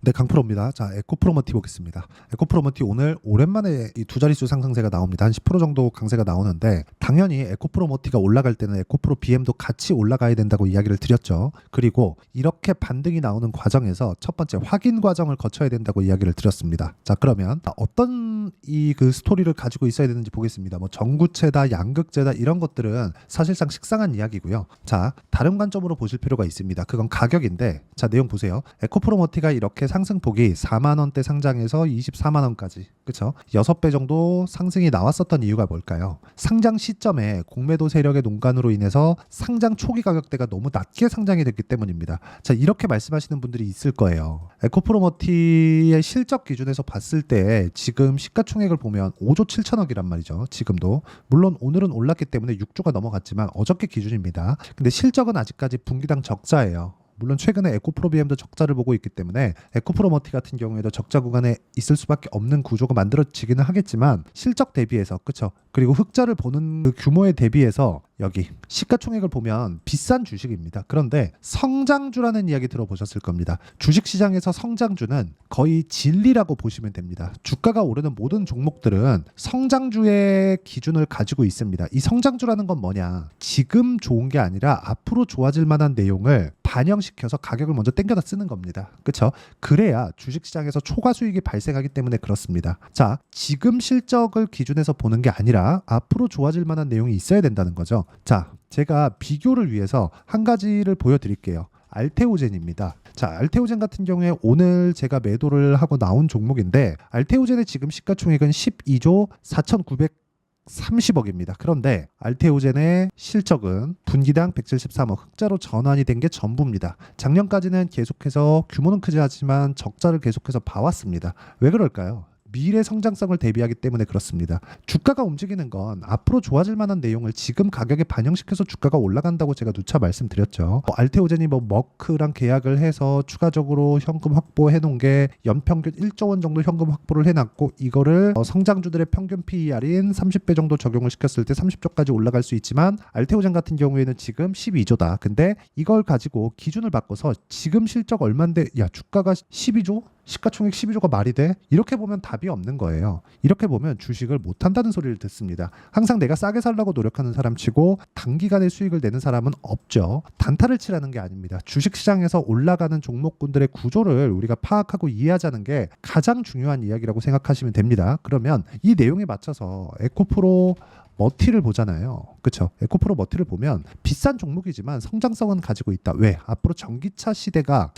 네, 강프로입니다. 자, 에코프로머티 보겠습니다. 에코프로머티 오늘 오랜만에 이 두 자릿수 상승세가 나옵니다. 한 10% 정도 강세가 나오는데 당연히 에코프로머티가 올라갈 때는 에코프로 BM도 같이 올라가야 된다고 이야기를 드렸죠. 그리고 이렇게 반등이 나오는 과정에서 첫 번째 확인 과정을 거쳐야 된다고 이야기를 드렸습니다. 자, 그러면 어떤 이 그 스토리를 가지고 있어야 되는지 보겠습니다. 뭐 정구체다, 양극재다 이런 것들은 사실상 식상한 이야기고요. 자, 다른 관점으로 보실 필요가 있습니다. 그건 가격인데, 자, 내용 보세요. 에코프로머티가 이렇게 상승폭이 4만 원대 상장해서 24만 원까지, 그렇죠? 6배 정도 상승이 나왔었던 이유가 뭘까요? 상장 시점에 공매도 세력의 농간으로 인해서 상장 초기 가격대가 너무 낮게 상장이 됐기 때문입니다. 자, 이렇게 말씀하시는 분들이 있을 거예요. 에코프로머티의 실적 기준에서 봤을 때 지금 시가총액을 보면 5조 7천억이란 말이죠. 지금도 물론 오늘은 올랐기 때문에 6조가 넘어갔지만 어저께 기준입니다. 근데 실적은 아직까지 분기당 적자예요. 물론 최근에 에코프로 BM도 적자를 보고 있기 때문에 에코프로머티 같은 경우에도 적자 구간에 있을 수밖에 없는 구조가 만들어지기는 하겠지만 실적 대비해서, 그렇죠? 그리고 흑자를 보는 그 규모에 대비해서 여기 시가총액을 보면 비싼 주식입니다. 그런데 성장주라는 이야기 들어보셨을 겁니다. 주식시장에서 성장주는 거의 진리라고 보시면 됩니다. 주가가 오르는 모든 종목들은 성장주의 기준을 가지고 있습니다. 이 성장주라는 건 뭐냐? 지금 좋은 게 아니라 앞으로 좋아질 만한 내용을 반영시켜서 가격을 먼저 땡겨다 쓰는 겁니다. 그렇죠? 그래야 주식시장에서 초과 수익이 발생하기 때문에 그렇습니다. 자, 지금 실적을 기준해서 보는 게 아니라 앞으로 좋아질 만한 내용이 있어야 된다는 거죠. 자, 제가 비교를 위해서 한 가지를 보여드릴게요. 알테오젠입니다. 자, 알테오젠 같은 경우에 오늘 제가 매도를 하고 나온 종목인데 알테오젠의 지금 시가총액은 12조 4,930억입니다. 그런데 알테오젠의 실적은 분기당 173억 흑자로 전환이 된 게 전부입니다. 작년까지는 계속해서 규모는 크지 않지만 적자를 계속해서 봐왔습니다. 왜 그럴까요? 미래 성장성을 대비하기 때문에 그렇습니다. 주가가 움직이는 건 앞으로 좋아질 만한 내용을 지금 가격에 반영시켜서 주가가 올라간다고 제가 누차 말씀드렸죠. 알테오젠이 머크랑 계약을 해서 추가적으로 현금 확보해 놓은 게 연평균 1조 원 정도 현금 확보를 해놨고 이거를 성장주들의 평균 PER인 30배 정도 적용을 시켰을 때 30조까지 올라갈 수 있지만 알테오젠 같은 경우에는 지금 12조다. 근데 이걸 가지고 기준을 바꿔서 지금 실적 얼만데 야 주가가 12조? 시가총액 12조가 말이 돼? 이렇게 보면 답이 없는 거예요. 이렇게 보면 주식을 못한다는 소리를 듣습니다. 항상 내가 싸게 살라고 노력하는 사람 치고 단기간에 수익을 내는 사람은 없죠. 단타를 치라는 게 아닙니다. 주식시장에서 올라가는 종목군들의 구조를 우리가 파악하고 이해하자는 게 가장 중요한 이야기라고 생각하시면 됩니다. 그러면 이 내용에 맞춰서 에코프로 머티를 보잖아요. 그렇죠? 에코프로 머티를 보면 비싼 종목이지만 성장성은 가지고 있다. 왜? 앞으로 전기차 시대가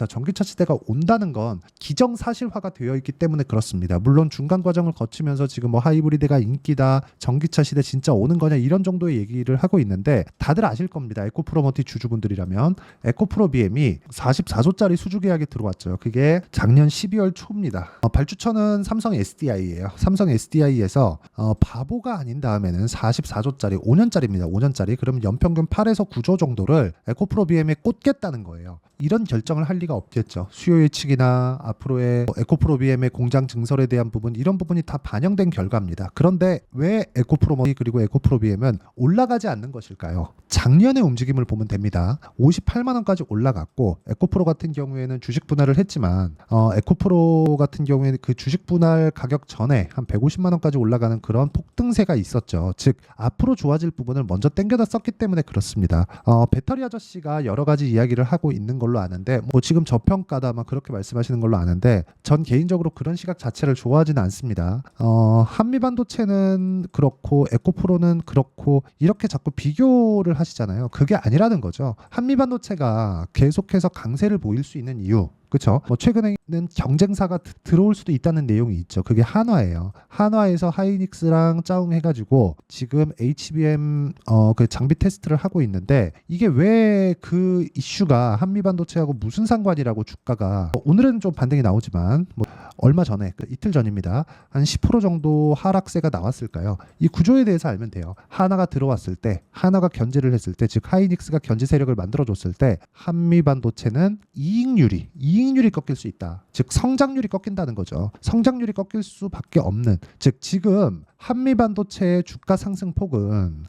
온다는 건 기정사실화가 되어 있기 때문에 그렇습니다. 물론 중간 과정을 거치면서 지금 뭐 하이브리드가 인기다, 전기차 시대 진짜 오는 거냐 이런 정도의 얘기를 하고 있는데 다들 아실 겁니다. 에코프로 머티 주주분들이라면 에코프로 BM이 44조짜리 수주 계약이 들어왔죠. 그게 작년 12월 초입니다. 발주처는 삼성 SDI예요. 삼성 SDI에서 바보가 아닌 다음에는 44조짜리 5년짜리입니다. 5년짜리. 그러면 연평균 8에서 9조 정도를 에코프로 BM에 꽂겠다는 거예요. 이런 결정을 할 리가 없겠죠. 수요 예측이나 앞으로의 에코프로 BM의 공장 증설에 대한 부분 이런 부분이 다 반영된 결과입니다. 그런데 왜 에코프로 그리고 에코프로 BM은 올라가지 않는 것일까요? 작년의 움직임을 보면 됩니다. 58만 원까지 올라갔고 에코프로 같은 경우에는 주식 분할을 했지만 에코프로 같은 경우에는 그 주식 분할 가격 전에 한 150만 원까지 올라가는 그런 폭등세가 있었죠. 즉 앞으로 좋아질 부분을 먼저 땡겨다 썼기 때문에 그렇습니다. 배터리 아저씨가 여러 가지 이야기를 하고 있는 걸로 아는데 뭐 지금 저평가다 막 그렇게 말씀하시는 걸로 아는데 전 개인적으로 그런 시각 자체를 좋아하지는 않습니다. 한미반도체는 그렇고 에코프로는 그렇고 이렇게 자꾸 비교를 하시잖아요. 그게 아니라는 거죠. 한미반도체가 계속해서 강세를 보일 수 있는 이유, 그렇죠? 뭐 최근에는 경쟁사가 들어올 수도 있다는 내용이 있죠. 그게 한화예요. 한화에서 하이닉스랑 짜웅 해가지고 지금 HBM 그 장비 테스트를 하고 있는데 이게 왜 그 이슈가 한미반도체하고 무슨 상관이라고 주가가 오늘은 좀 반등이 나오지만 얼마 전에 이틀 전입니다. 한 10% 정도 하락세가 나왔을까요? 이 구조에 대해서 알면 돼요. 하나가 들어왔을 때, 하나가 견제를 했을 때, 즉 하이닉스가 견제 세력을 만들어줬을 때 한미반도체는 이익률이 꺾일 수 있다. 즉 성장률이 꺾인다는 거죠. 성장률이 꺾일 수밖에 없는, 즉 지금 한미반도체의 주가 상승 폭은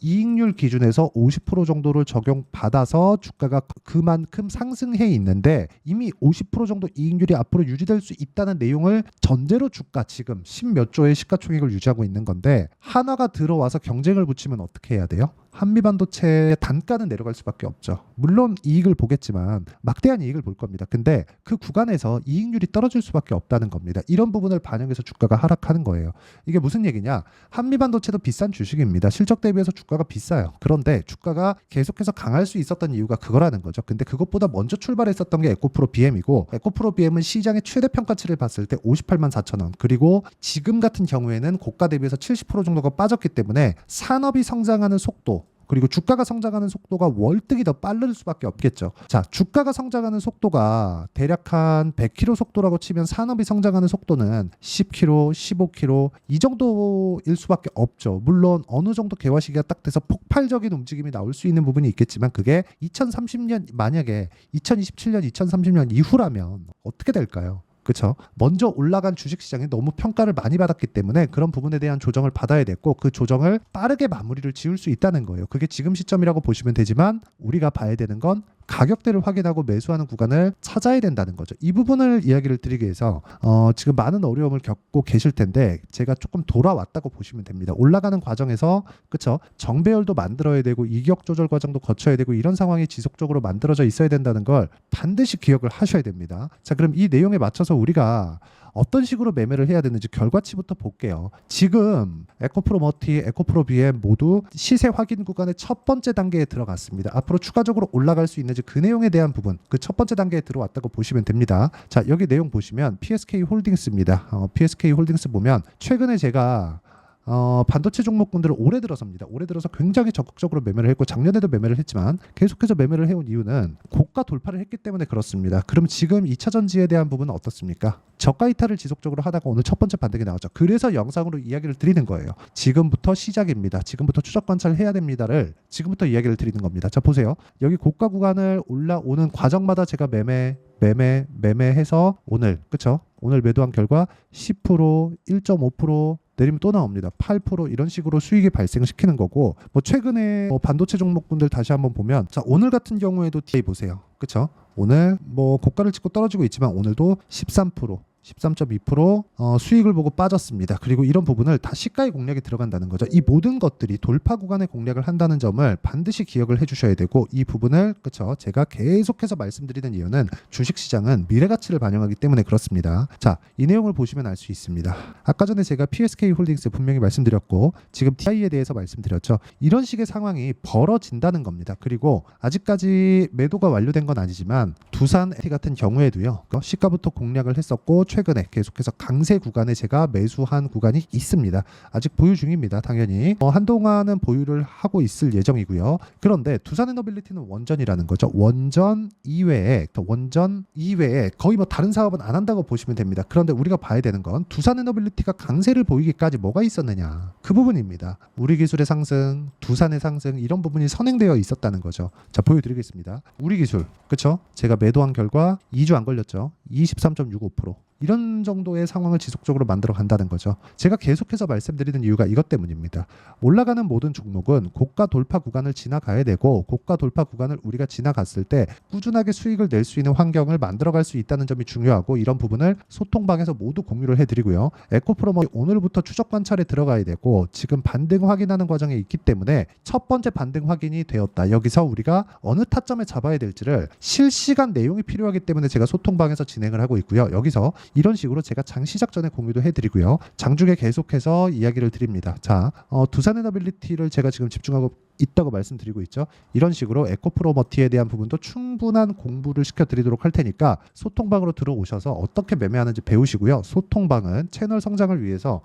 이익률 기준에서 50% 정도를 적용받아서 주가가 그만큼 상승해 있는데 이미 50% 정도 이익률이 앞으로 유지될 수 있다는 내용을 전제로 주가 지금 10몇 조의 시가총액을 유지하고 있는 건데 하나가 들어와서 경쟁을 붙이면 어떻게 해야 돼요? 한미반도체의 단가는 내려갈 수밖에 없죠. 물론 이익을 보겠지만 막대한 이익을 볼 겁니다. 근데 그 구간에서 이익률이 떨어질 수밖에 없다는 겁니다. 이런 부분을 반영해서 주가가 하락하는 거예요. 이게 무슨 얘기냐? 한미반도체도 비싼 주식입니다. 실적 대비해서 주가가 비싸요. 그런데 주가가 계속해서 강할 수 있었던 이유가 그거라는 거죠. 근데 그것보다 먼저 출발했었던 게 에코프로 BM이고 에코프로 BM은 시장의 최대 평가치를 봤을 때 58만 4천 원 그리고 지금 같은 경우에는 고가 대비해서 70% 정도가 빠졌기 때문에 산업이 성장하는 속도 그리고 주가가 성장하는 속도가 월등히 더 빠를 수밖에 없겠죠. 자, 주가가 성장하는 속도가 대략 한 100km 속도라고 치면 산업이 성장하는 속도는 10km, 15km 이 정도일 수밖에 없죠. 물론 어느 정도 개화 시기가 딱 돼서 폭발적인 움직임이 나올 수 있는 부분이 있겠지만 그게 2030년 만약에 2027년, 2030년 이후라면 어떻게 될까요? 그렇죠. 먼저 올라간 주식시장이 너무 평가를 많이 받았기 때문에 그런 부분에 대한 조정을 받아야 됐고 그 조정을 빠르게 마무리를 지을 수 있다는 거예요. 그게 지금 시점이라고 보시면 되지만 우리가 봐야 되는 건 가격대를 확인하고 매수하는 구간을 찾아야 된다는 거죠. 이 부분을 이야기를 드리기 위해서 지금 많은 어려움을 겪고 계실 텐데 제가 조금 돌아왔다고 보시면 됩니다. 올라가는 과정에서 그렇죠. 정배열도 만들어야 되고 이격 조절 과정도 거쳐야 되고 이런 상황이 지속적으로 만들어져 있어야 된다는 걸 반드시 기억을 하셔야 됩니다. 자, 그럼 이 내용에 맞춰서 우리가 어떤 식으로 매매를 해야 되는지 결과치부터 볼게요. 지금 에코프로 머티, 에코프로 BM 모두 시세 확인 구간의 첫 번째 단계에 들어갔습니다. 앞으로 추가적으로 올라갈 수 있는지 그 내용에 대한 부분, 그 첫 번째 단계에 들어왔다고 보시면 됩니다. 자, 여기 내용 보시면 PSK 홀딩스입니다. PSK 홀딩스 보면 최근에 제가 반도체 종목군들을 올해 들어서입니다. 올해 들어서 굉장히 적극적으로 매매를 했고 작년에도 매매를 했지만 계속해서 매매를 해온 이유는 고가 돌파를 했기 때문에 그렇습니다. 그럼 지금 2차 전지에 대한 부분은 어떻습니까? 저가 이탈을 지속적으로 하다가 오늘 첫 번째 반등이 나왔죠. 그래서 영상으로 이야기를 드리는 거예요. 지금부터 시작입니다. 지금부터 추적 관찰을 해야 됩니다를 지금부터 이야기를 드리는 겁니다. 자, 보세요. 여기 고가 구간을 올라오는 과정마다 제가 매매해서 오늘 그쵸? 오늘 매도한 결과 10%, 1.5% 내리면 또 나옵니다. 8% 이런 식으로 수익이 발생시키는 거고 뭐 최근에 반도체 종목군들 다시 한번 보면 자, 오늘 같은 경우에도 DA 보세요. 그쵸? 오늘 뭐 고가를 찍고 떨어지고 있지만 오늘도 13%, 13.2% 수익을 보고 빠졌습니다. 그리고 이런 부분을 다 시가의 공략이 들어간다는 거죠. 이 모든 것들이 돌파 구간의 공략을 한다는 점을 반드시 기억을 해주셔야 되고 이 부분을 그쵸 제가 계속해서 말씀드리는 이유는 주식시장은 미래가치를 반영하기 때문에 그렇습니다. 자, 이 내용을 보시면 알 수 있습니다. 아까 전에 제가 PSK 홀딩스 분명히 말씀드렸고 지금 TI에 대해서 말씀드렸죠. 이런 식의 상황이 벌어진다는 겁니다. 그리고 아직까지 매도가 완료된 건 아니지만 두산 에티 같은 경우에도요. 시가부터 공략을 했었고 최근에 계속해서 강세 구간에 제가 매수한 구간이 있습니다. 아직 보유 중입니다. 당연히 한동안은 보유를 하고 있을 예정이고요. 그런데 두산에너빌리티는 원전이라는 거죠. 원전 이외에 거의 뭐 다른 사업은 안 한다고 보시면 됩니다. 그런데 우리가 봐야 되는 건 두산에너빌리티가 강세를 보이기까지 뭐가 있었느냐 그 부분입니다. 우리 기술의 상승, 두산의 상승 이런 부분이 선행되어 있었다는 거죠. 자, 보여드리겠습니다. 우리 기술 그쵸? 제가 매도한 결과 2주 안 걸렸죠. 23.65% 이런 정도의 상황을 지속적으로 만들어 간다는 거죠. 제가 계속해서 말씀드리는 이유가 이것 때문입니다. 올라가는 모든 종목은 고가 돌파 구간을 지나가야 되고 고가 돌파 구간을 우리가 지나갔을 때 꾸준하게 수익을 낼 수 있는 환경을 만들어갈 수 있다는 점이 중요하고 이런 부분을 소통방에서 모두 공유를 해드리고요. 에코프로머 오늘부터 추적 관찰에 들어가야 되고 지금 반등 확인하는 과정에 있기 때문에 첫 번째 반등 확인이 되었다. 여기서 우리가 어느 타점에 잡아야 될지를 실시간 내용이 필요하기 때문에 제가 소통방에서 진행을 하고 있고요. 여기서 이런 식으로 제가 장 시작 전에 공유도 해드리고요. 장중에 계속해서 이야기를 드립니다. 자, 두산에너빌리티를 제가 지금 집중하고 있다고 말씀드리고 있죠. 이런 식으로 에코프로머티에 대한 부분도 충분한 공부를 시켜드리도록 할 테니까 소통방으로 들어오셔서 어떻게 매매하는지 배우시고요. 소통방은 채널 성장을 위해서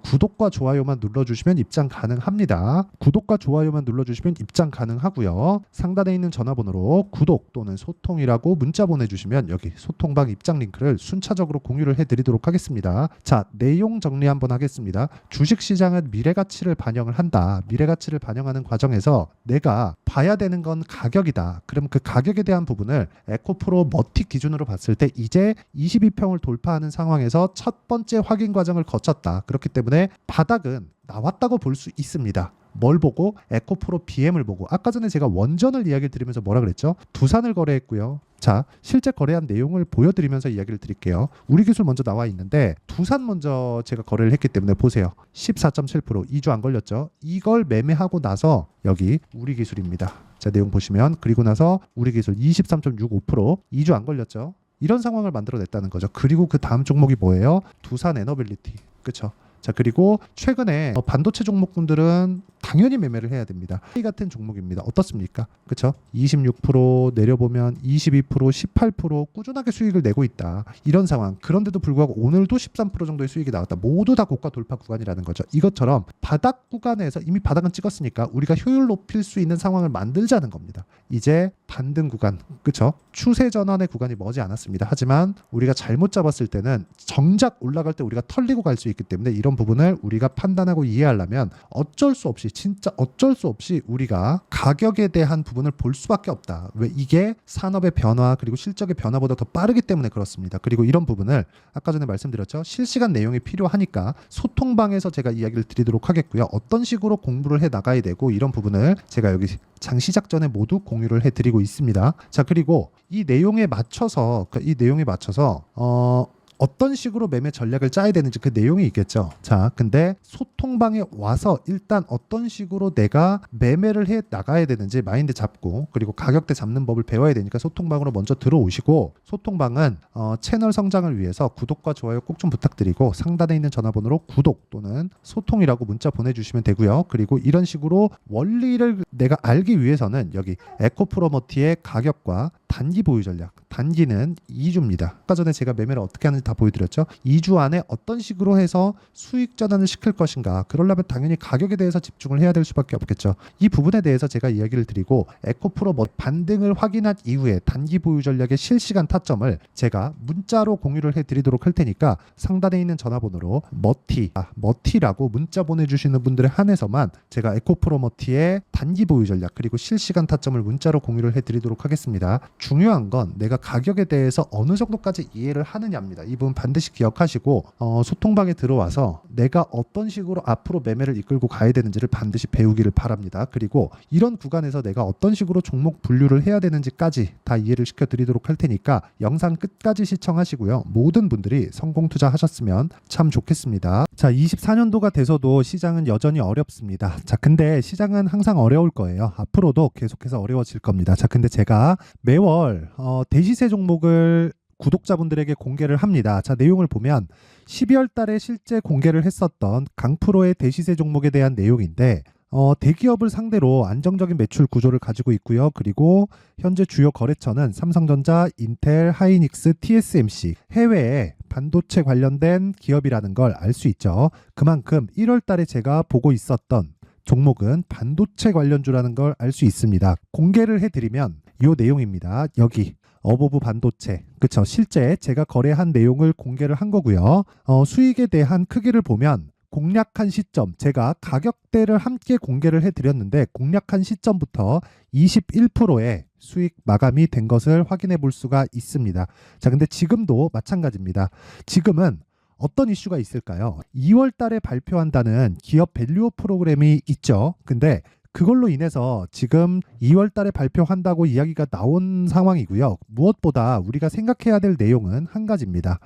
구독과 좋아요만 눌러주시면 입장 가능합니다. 구독과 좋아요만 눌러주시면 입장 가능하고요. 상단에 있는 전화번호로 구독 또는 소통이라고 문자 보내주시면 여기 소통방 입장 링크를 순차적으로 공유를 해드리도록 하겠습니다. 자, 내용 정리 한번 하겠습니다. 주식시장은 미래가치를 반영을 한다. 미래가치를 반영하는 과정에서 내가 봐야 되는 건 가격이다. 그럼 그 가격에 대한 부분을 에코프로머티 기준으로 봤을 때 이제 22평을 돌파하는 상황에서 첫 번째 확인 과정을 거쳤다. 그렇기 때문에 바닥은 나왔다고 볼 수 있습니다. 뭘 보고? 에코프로 BM을 보고. 아까 전에 제가 원전을 이야기를 드리면서 뭐라 그랬죠? 두산을 거래했고요. 자, 실제 거래한 내용을 보여드리면서 이야기를 드릴게요. 우리 기술 먼저 나와 있는데 두산 먼저 제가 거래를 했기 때문에 보세요. 14.7% 2주 안 걸렸죠. 이걸 매매하고 나서 여기 우리 기술입니다. 자, 내용 보시면 그리고 나서 우리 기술 23.65% 2주 안 걸렸죠. 이런 상황을 만들어냈다는 거죠. 그리고 그 다음 종목이 뭐예요? 두산 에너빌리티. 그렇죠? 자, 그리고 최근에 반도체 종목군들은 당연히 매매를 해야 됩니다. 이 같은 종목입니다. 어떻습니까? 그렇죠? 26% 내려보면 22%, 18% 꾸준하게 수익을 내고 있다. 이런 상황. 그런데도 불구하고 오늘도 13% 정도의 수익이 나왔다. 모두 다 고가 돌파 구간이라는 거죠. 이것처럼 바닥 구간에서 이미 바닥은 찍었으니까 우리가 효율 높일 수 있는 상황을 만들자는 겁니다. 이제 반등 구간, 그렇죠? 추세 전환의 구간이 머지 않았습니다. 하지만 우리가 잘못 잡았을 때는 정작 올라갈 때 우리가 털리고 갈 수 있기 때문에 이런 부분을 우리가 판단하고 이해하려면 어쩔 수 없이 진짜 어쩔 수 없이 우리가 가격에 대한 부분을 볼 수밖에 없다. 왜? 이게 산업의 변화 그리고 실적의 변화보다 더 빠르기 때문에 그렇습니다. 그리고 이런 부분을 아까 전에 말씀드렸죠. 실시간 내용이 필요하니까 소통방에서 제가 이야기를 드리도록 하겠고요. 어떤 식으로 공부를 해 나가야 되고 이런 부분을 제가 여기 장 시작 전에 모두 공유를 해드리고 있습니다. 자, 그리고 이 내용에 맞춰서 어떤 식으로 매매 전략을 짜야 되는지 그 내용이 있겠죠. 자, 근데 소통방에 와서 일단 어떤 식으로 내가 매매를 해 나가야 되는지 마인드 잡고 그리고 가격대 잡는 법을 배워야 되니까 소통방으로 먼저 들어오시고 소통방은 채널 성장을 위해서 구독과 좋아요 꼭 좀 부탁드리고 상단에 있는 전화번호로 구독 또는 소통이라고 문자 보내주시면 되고요. 그리고 이런 식으로 원리를 내가 알기 위해서는 여기 에코프로머티의 가격과 단기 보유 전략, 단기는 2주입니다. 아까 전에 제가 매매를 어떻게 하는지 다 보여드렸죠. 2주 안에 어떤 식으로 해서 수익 전환을 시킬 것인가. 그러려면 당연히 가격에 대해서 집중을 해야 될 수밖에 없겠죠. 이 부분에 대해서 제가 이야기를 드리고 에코프로 반등을 확인한 이후에 단기 보유 전략의 실시간 타점을 제가 문자로 공유를 해드리도록 할 테니까 상단에 있는 전화번호로 머티라고 문자 보내주시는 분들에 한해서만 제가 에코프로머티의 단기 보유 전략 그리고 실시간 타점을 문자로 공유를 해드리도록 하겠습니다. 중요한 건 내가 가격에 대해서 어느 정도까지 이해를 하느냐입니다. 이 부분 반드시 기억하시고 소통방에 들어와서 내가 어떤 식으로 앞으로 매매를 이끌고 가야 되는지를 반드시 배우기를 바랍니다. 그리고 이런 구간에서 내가 어떤 식으로 종목 분류를 해야 되는지까지 다 이해를 시켜드리도록 할 테니까 영상 끝까지 시청하시고요. 모든 분들이 성공 투자하셨으면 참 좋겠습니다. 자, 24년도가 돼서도 시장은 여전히 어렵습니다. 자, 근데 시장은 항상 어려울 거예요. 앞으로도 계속해서 어려워질 겁니다. 자, 근데 제가 매월 대시세 종목을 구독자분들에게 공개를 합니다. 자, 내용을 보면 12월 달에 실제 공개를 했었던 강프로의 대시세 종목에 대한 내용인데 대기업을 상대로 안정적인 매출 구조를 가지고 있고요. 그리고 현재 주요 거래처는 삼성전자, 인텔, 하이닉스, TSMC, 해외에 반도체 관련된 기업이라는 걸 알 수 있죠. 그만큼 1월 달에 제가 보고 있었던 종목은 반도체 관련주라는 걸 알 수 있습니다. 공개를 해드리면 이 내용입니다. 여기 어보브 반도체, 그쵸? 실제 제가 거래한 내용을 공개를 한 거고요. 수익에 대한 크기를 보면 공략한 시점, 제가 가격대를 함께 공개를 해드렸는데 공략한 시점부터 21%의 수익 마감이 된 것을 확인해 볼 수가 있습니다. 자, 근데 지금도 마찬가지입니다. 지금은 어떤 이슈가 있을까요? 2월 달에 발표한다는 기업 밸류업 프로그램이 있죠. 근데 그걸로 인해서 지금 2월 달에 발표한다고 이야기가 나온 상황이고요. 무엇보다 우리가 생각해야 될 내용은 한 가지입니다.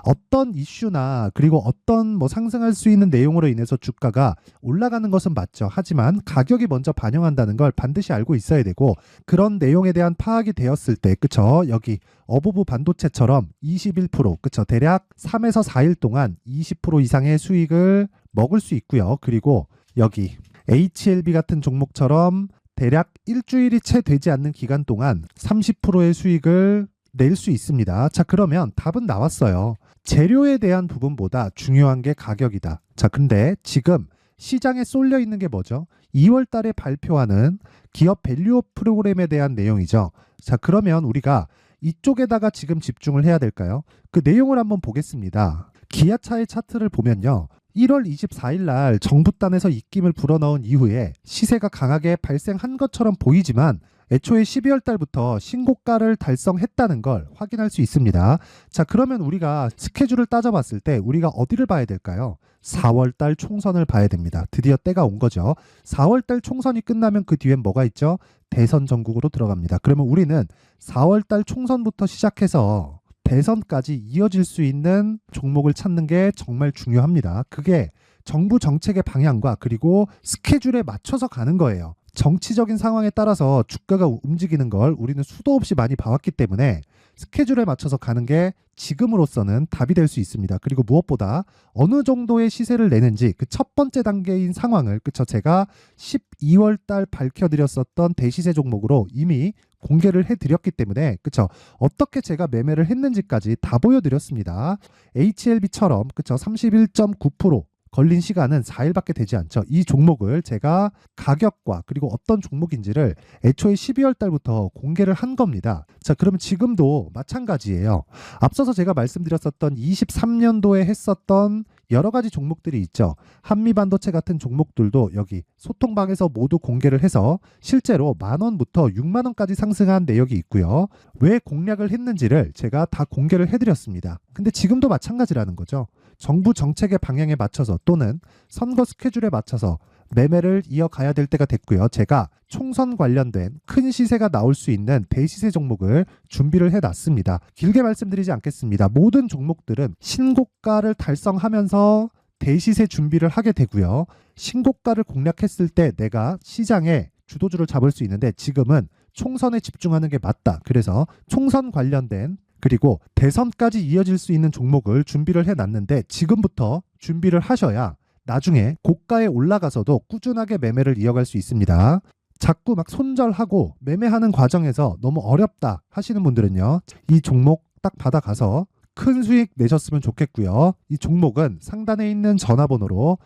어떤 이슈나 그리고 어떤 상승할 수 있는 내용으로 인해서 주가가 올라가는 것은 맞죠. 하지만 가격이 먼저 반영한다는 걸 반드시 알고 있어야 되고 그런 내용에 대한 파악이 되었을 때 그쵸? 여기 어보브 반도체처럼 21% 그쵸? 대략 3에서 4일 동안 20% 이상의 수익을 먹을 수 있고요. 그리고 여기 HLB 같은 종목처럼 대략 일주일이 채 되지 않는 기간 동안 30%의 수익을 낼 수 있습니다. 자, 그러면 답은 나왔어요. 재료에 대한 부분보다 중요한 게 가격이다. 자, 근데 지금 시장에 쏠려 있는 게 뭐죠? 2월 달에 발표하는 기업 밸류업 프로그램에 대한 내용이죠. 자, 그러면 우리가 이쪽에다가 지금 집중을 해야 될까요? 그 내용을 한번 보겠습니다. 기아차의 차트를 보면요. 1월 24일 날 정부단에서 입김을 불어넣은 이후에 시세가 강하게 발생한 것처럼 보이지만 애초에 12월 달부터 신고가를 달성했다는 걸 확인할 수 있습니다. 자, 그러면 우리가 스케줄을 따져봤을 때 우리가 어디를 봐야 될까요? 4월 달 총선을 봐야 됩니다. 드디어 때가 온 거죠. 4월 달 총선이 끝나면 그 뒤엔 뭐가 있죠? 대선 전국으로 들어갑니다. 그러면 우리는 4월 달 총선부터 시작해서 대선까지 이어질 수 있는 종목을 찾는 게 정말 중요합니다. 그게 정부 정책의 방향과 그리고 스케줄에 맞춰서 가는 거예요. 정치적인 상황에 따라서 주가가 움직이는 걸 우리는 수도 없이 많이 봐왔기 때문에 스케줄에 맞춰서 가는 게 지금으로서는 답이 될 수 있습니다. 그리고 무엇보다 어느 정도의 시세를 내는지 그 첫 번째 단계인 상황을 그쵸 제가 12월 달 밝혀드렸었던 대시세 종목으로 이미 공개를 해드렸기 때문에 그쵸 어떻게 제가 매매를 했는지까지 다 보여드렸습니다. HLB처럼 그쵸 31.9% 걸린 시간은 4일밖에 되지 않죠. 이 종목을 제가 가격과 그리고 어떤 종목인지를 애초에 12월 달부터 공개를 한 겁니다. 자, 그러면 지금도 마찬가지예요. 앞서서 제가 말씀드렸었던 23년도에 했었던 여러 가지 종목들이 있죠. 한미반도체 같은 종목들도 여기 소통방에서 모두 공개를 해서 실제로 10,000원부터 60,000원까지 상승한 내역이 있고요. 왜 공략을 했는지를 제가 다 공개를 해드렸습니다. 근데 지금도 마찬가지라는 거죠. 정부 정책의 방향에 맞춰서 또는 선거 스케줄에 맞춰서 매매를 이어가야 될 때가 됐고요. 제가 총선 관련된 큰 시세가 나올 수 있는 대시세 종목을 준비를 해놨습니다. 길게 말씀드리지 않겠습니다. 모든 종목들은 신고가를 달성하면서 대시세 준비를 하게 되고요. 신고가를 공략했을 때 내가 시장에 주도주를 잡을 수 있는데 지금은 총선에 집중하는 게 맞다. 그래서 총선 관련된 그리고 대선까지 이어질 수 있는 종목을 준비를 해놨는데 지금부터 준비를 하셔야 나중에 고가에 올라가서도 꾸준하게 매매를 이어갈 수 있습니다. 자꾸 막 손절하고 매매하는 과정에서 너무 어렵다 하시는 분들은요. 이 종목 딱 받아가서 큰 수익 내셨으면 좋겠고요. 이 종목은 상단에 있는 전화번호로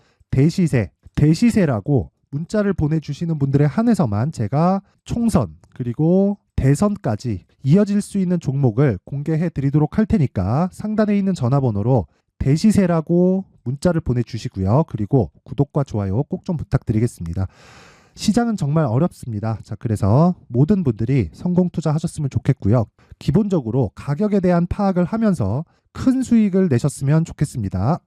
대시세라고 문자를 보내주시는 분들에 한해서만 제가 총선 그리고 대선까지 이어질 수 있는 종목을 공개해 드리도록 할 테니까 상단에 있는 전화번호로 대시세라고 문자를 보내주시고요. 그리고 구독과 좋아요 꼭 좀 부탁드리겠습니다. 시장은 정말 어렵습니다. 자, 그래서 모든 분들이 성공 투자하셨으면 좋겠고요. 기본적으로 가격에 대한 파악을 하면서 큰 수익을 내셨으면 좋겠습니다.